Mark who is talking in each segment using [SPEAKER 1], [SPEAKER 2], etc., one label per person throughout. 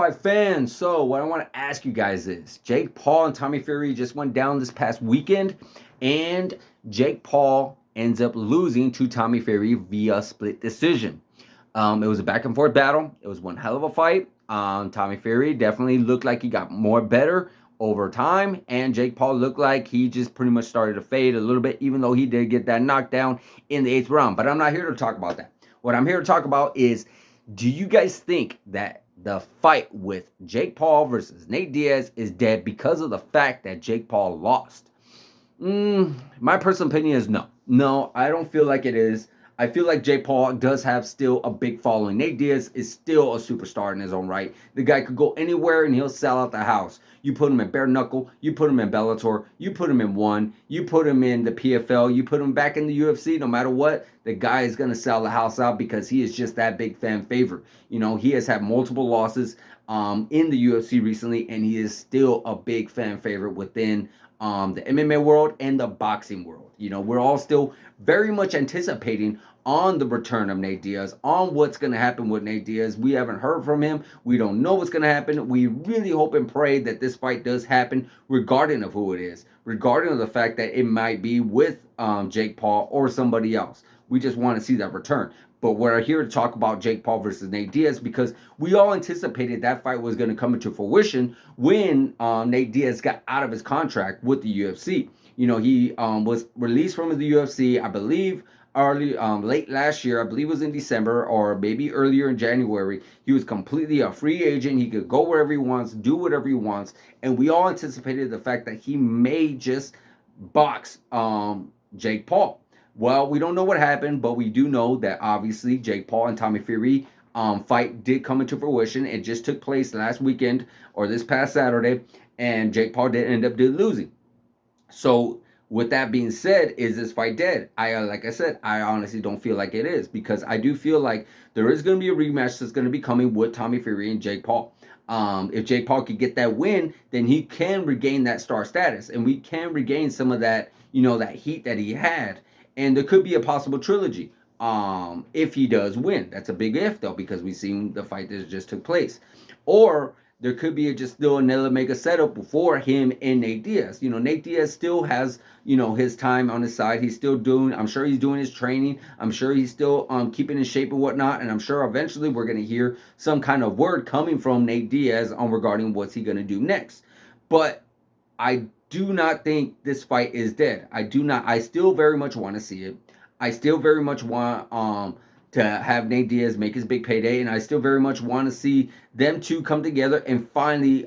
[SPEAKER 1] fight fans, so what I want to ask you guys is, Jake Paul and Tommy Fury just went down this past weekend, and Jake Paul ends up losing to Tommy Fury via split decision. It was a back and forth battle. It was one hell of a fight. Tommy Fury definitely looked like he got more better over time, and Jake Paul looked like he just pretty much started to fade a little bit, even though he did get that knockdown in the 8th round. But I'm not here to talk about that. What I'm here to talk about is, do you guys think that the fight with Jake Paul versus Nate Diaz is dead because of the fact that Jake Paul lost? My personal opinion is no. No, I don't feel like it is. I feel like Jake Paul does have still a big following. Nate Diaz is still a superstar in his own right. The guy could go anywhere and he'll sell out the house. You put him in bare knuckle, you put him in Bellator, you put him in ONE, you put him in the PFL, you put him back in the UFC, no matter what, the guy is going to sell the house out because he is just that big fan favorite. You know, he has had multiple losses in the UFC recently, and he is still a big fan favorite within the MMA world and the boxing world. You know, we're all still very much anticipating on the return of Nate Diaz, on what's going to happen with Nate Diaz. We haven't heard from him. We don't know what's going to happen. We really hope and pray that this fight does happen, regarding of who it is, regarding of the fact that it might be with Jake Paul or somebody else. We just want to see that return. But we're here to talk about Jake Paul versus Nate Diaz because we all anticipated that fight was going to come into fruition when Nate Diaz got out of his contract with the UFC. You know, he was released from the UFC, I believe, late last year. I believe it was in December or maybe earlier in January. He was completely a free agent. He could go wherever he wants, do whatever he wants, and we all anticipated the fact that he may just box Jake Paul. Well, we don't know what happened, but we do know that obviously Jake Paul and Tommy Fury fight did come into fruition. It just took place last weekend or this past Saturday, and Jake Paul did end up losing. So with that being said, is this fight dead? Like I said, I honestly don't feel like it is, because I do feel like there is going to be a rematch that's going to be coming with Tommy Fury and Jake Paul. If Jake Paul could get that win, then he can regain that star status, and we can regain some of that, you know, that heat that he had. And there could be a possible trilogy if he does win. That's a big if, though, because we've seen the fight that just took place. Or there could be just still another mega setup before him and Nate Diaz. You know, Nate Diaz still has, you know, his time on his side. He's still doing, I'm sure he's doing his training. I'm sure he's still keeping in shape and whatnot. And I'm sure eventually we're going to hear some kind of word coming from Nate Diaz on regarding what's he going to do next. But I do not think this fight is dead. I do not. I still very much want to see it. I still very much want to have Nate Diaz make his big payday, and I still very much want to see them two come together and finally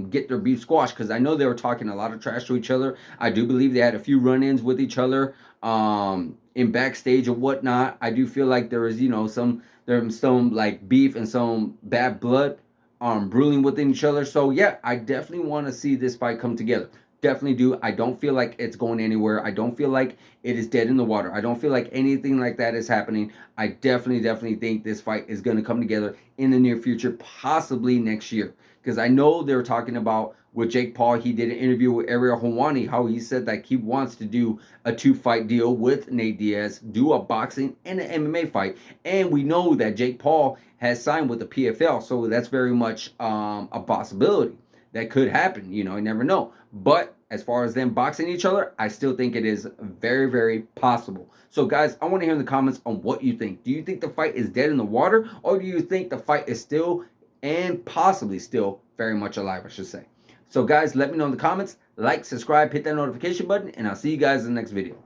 [SPEAKER 1] get their beef squashed, because I know they were talking a lot of trash to each other. I do believe they had a few run-ins with each other in backstage and whatnot. I do feel like there is, you know, some like beef and some bad blood brewing within each other. So yeah, I definitely want to see this fight come together. Definitely do. I don't feel like it's going anywhere. I don't feel like it is dead in the water. I don't feel like anything like that is happening. I definitely think this fight is going to come together in the near future, possibly next year. Because I know they're talking about with Jake Paul, he did an interview with Ariel Helwani, how he said that he wants to do a 2-fight deal with Nate Diaz, do a boxing and an MMA fight. And we know that Jake Paul has signed with the PFL, so that's very much a possibility. That could happen, you know, you never know. But as far as them boxing each other, I still think it is very possible. So guys, I want to hear in the comments on what you think. Do you think the fight is dead in the water, or do you think the fight is still and possibly still very much alive, I should say? So guys, let me know in the comments. Like, subscribe, hit that notification button, and I'll see you guys in the next video.